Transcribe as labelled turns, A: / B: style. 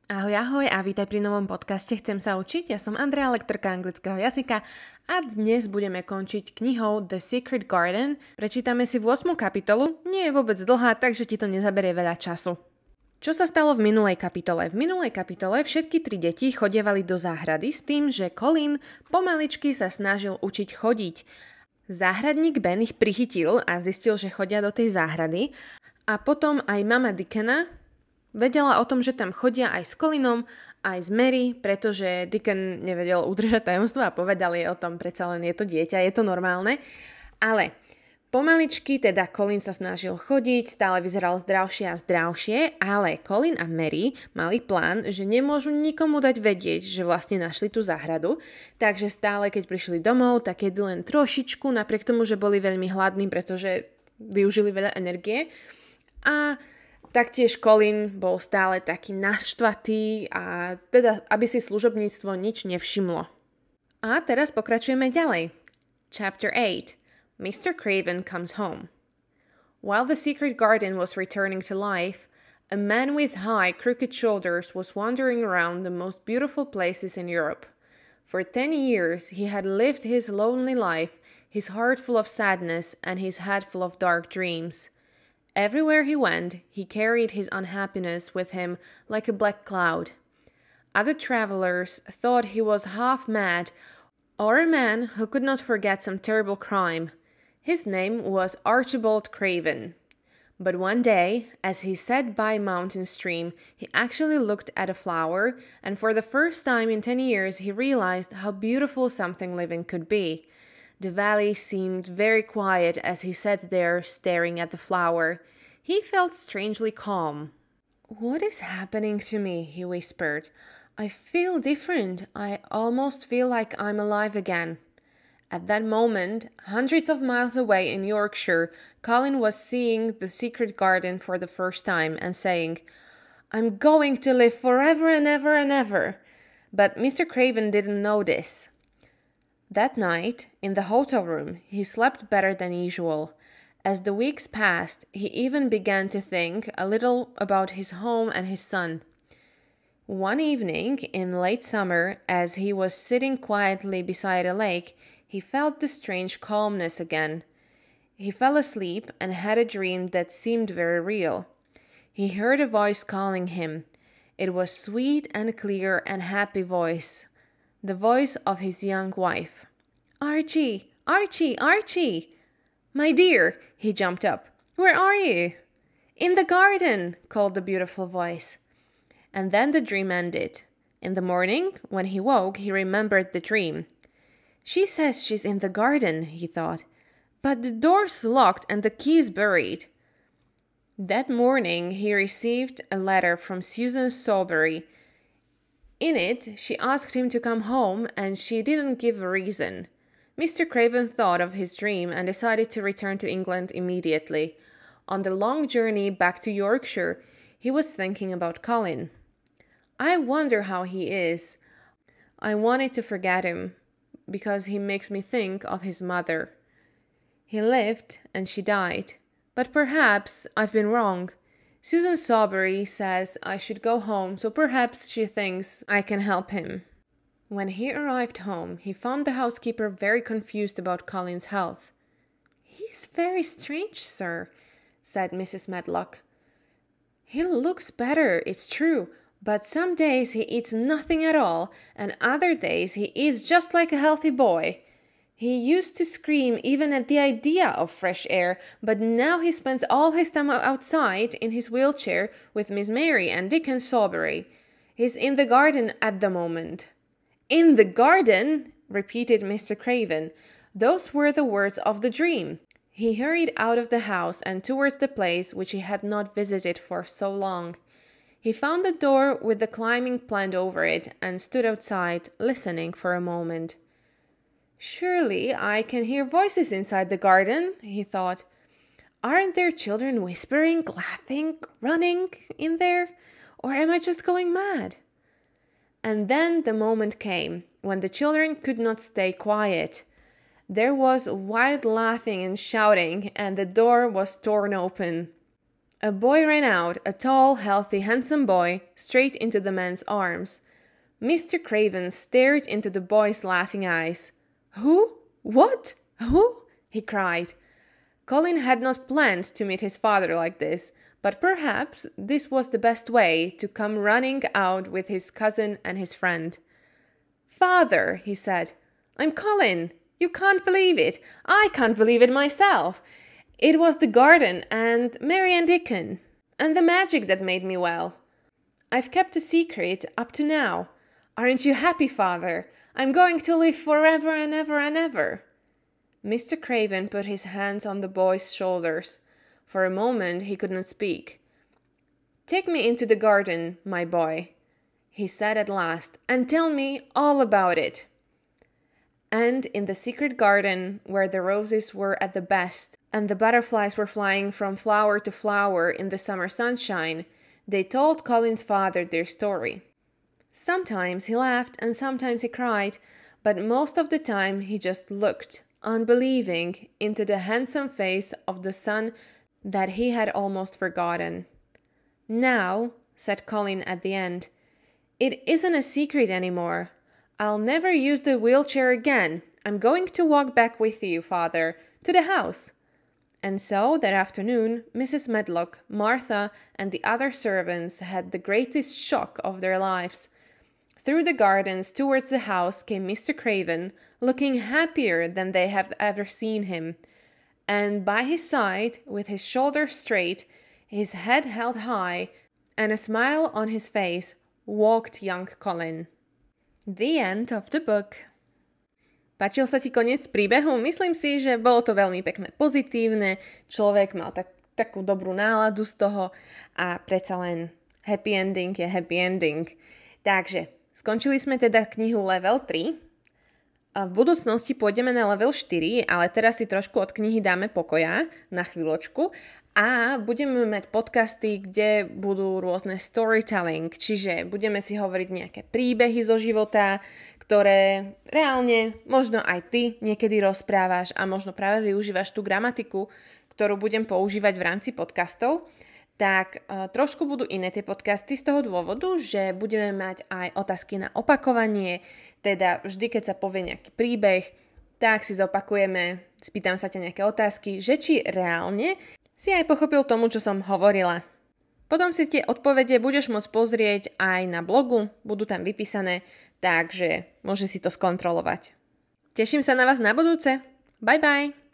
A: Ahoj, ahoj a vítaj pri novom podcaste Chcem sa učiť. Ja som Andrea, lektorka anglického jazyka a dnes budeme končiť knihou The Secret Garden. Prečítame si 8. kapitolu, nie je vôbec dlhá, takže ti to nezaberie veľa času. Čo sa stalo v minulej kapitole? V minulej kapitole všetky 3 deti chodievali do záhrady s tým, že Colin pomaličky sa snažil učiť chodiť. Záhradník Ben ich prichytil a zistil, že chodia do tej záhrady a potom aj mama Dickena vedela o tom, že tam chodia aj s Colinom, aj s Mary, pretože Dickon nevedel udržať tajomstvo a povedal jej o tom, predsa len je to dieťa, je to normálne. Ale pomaličky teda Colin sa snažil chodiť, stále vyzeral zdravšie a zdravšie, ale Colin a Mary mali plán, že nemôžu nikomu dať vedieť, že vlastne našli tú záhradu, takže stále keď prišli domov, tak jedli len trošičku, napriek tomu, že boli veľmi hladní, pretože využili veľa energie. A taktiež Colin bol stále taký naštvatý a teda, aby si služobníctvo nič nevšimlo. A teraz pokračujeme ďalej. Chapter 8. Mr. Craven comes home. While the secret garden was returning to life, a man with high, crooked shoulders was wandering around the most beautiful places in Europe. For 10 years he had lived his lonely life, his heart full of sadness and his head full of dark dreams. Everywhere he went, he carried his unhappiness with him like a black cloud. Other travelers thought he was half mad, or a man who could not forget some terrible crime. His name was Archibald Craven. But one day, as he sat by a mountain stream, he actually looked at a flower, and for the first time in 10 years he realized how beautiful something living could be. The valley seemed very quiet as he sat there staring at the flower. He felt strangely calm. "What is happening to me?" he whispered. "I feel different. I almost feel like I'm alive again." At that moment, hundreds of miles away in Yorkshire, Colin was seeing the secret garden for the first time and saying, "I'm going to live forever and ever and ever." But Mr. Craven didn't know this. That night, in the hotel room, he slept better than usual. As the weeks passed, he even began to think a little about his home and his son. One evening, in late summer, as he was sitting quietly beside a lake, he felt the strange calmness again. He fell asleep and had a dream that seemed very real. He heard a voice calling him. It was sweet and clear and happy voice. The voice of his young wife. "Archie! Archie! Archie!" "My dear!" He jumped up. "Where are you?" "In the garden!" called the beautiful voice. And then the dream ended. In the morning, when he woke, he remembered the dream. "She says she's in the garden," he thought. "But the door's locked and the key's buried." That morning, he received a letter from Susan Salisbury. In it, she asked him to come home, and she didn't give a reason. Mr. Craven thought of his dream and decided to return to England immediately. On the long journey back to Yorkshire, he was thinking about Colin. "I wonder how he is. I wanted to forget him, because he makes me think of his mother. He lived, and she died. But perhaps I've been wrong. Susan Salisbury says I should go home, so perhaps she thinks I can help him." When he arrived home, he found the housekeeper very confused about Colin's health. "He is very strange, sir," said Mrs. Medlock. "He looks better, it's true, but some days he eats nothing at all, and other days he eats just like a healthy boy. He used to scream even at the idea of fresh air, but now he spends all his time outside in his wheelchair with Miss Mary and Dickon Salisbury. He's in the garden at the moment." "In the garden?" repeated Mr. Craven. Those were the words of the dream. He hurried out of the house and towards the place which he had not visited for so long. He found the door with the climbing plant over it and stood outside, listening for a moment. "Surely I can hear voices inside the garden," he thought. "Aren't there children whispering, laughing, running in there? Or am I just going mad?" And then the moment came when the children could not stay quiet. There was wild laughing and shouting, and the door was torn open. A boy ran out, a tall, healthy, handsome boy, straight into the man's arms. Mr. Craven stared into the boy's laughing eyes. "Who? What? Who?" he cried. Colin had not planned to meet his father like this, but perhaps this was the best way to come running out with his cousin and his friend. "Father," he said, "I'm Colin. You can't believe it. I can't believe it myself. It was the garden and Mary and Dickon, and the magic that made me well. I've kept a secret up to now. Aren't you happy, Father? I'm going to live forever and ever and ever." Mr. Craven put his hands on the boy's shoulders. For a moment he could not speak. "Take me into the garden, my boy," he said at last, "and tell me all about it." And in the secret garden, where the roses were at the best, and the butterflies were flying from flower to flower in the summer sunshine, they told Colin's father their story. Sometimes he laughed and sometimes he cried, but most of the time he just looked, unbelieving, into the handsome face of the son that he had almost forgotten. "Now," said Colin at the end, "it isn't a secret anymore. I'll never use the wheelchair again. I'm going to walk back with you, Father, to the house." And so that afternoon, Mrs. Medlock, Martha, and the other servants had the greatest shock of their lives. Through the gardens towards the house came Mr. Craven, looking happier than they have ever seen him. And by his side, with his shoulders straight, his head held high, and a smile on his face, walked young Colin. The end of the book. Páčil sa ti koniec príbehu? Myslím si, že bolo to veľmi pekné, pozitívne. Človek mal takú dobrú náladu z toho a predsa len happy ending je happy ending. Takže skončili sme teda knihu level 3. A v budúcnosti pôjdeme na level 4, ale teraz si trošku od knihy dáme pokoja na chvíľočku a budeme mať podcasty, kde budú rôzne storytelling, čiže budeme si hovoriť nejaké príbehy zo života, ktoré reálne možno aj ty niekedy rozprávaš a možno práve využívaš tú gramatiku, ktorú budem používať v rámci podcastov. Tak trošku budú iné tie podcasty z toho dôvodu, že budeme mať aj otázky na opakovanie, teda vždy, keď sa povie nejaký príbeh, tak si zopakujeme, spýtam sa ťa nejaké otázky, že či reálne si aj pochopil tomu, čo som hovorila. Potom si tie odpovede budeš môcť pozrieť aj na blogu, budú tam vypísané, takže môžeš si to skontrolovať. Teším sa na vás na budúce. Bye bye!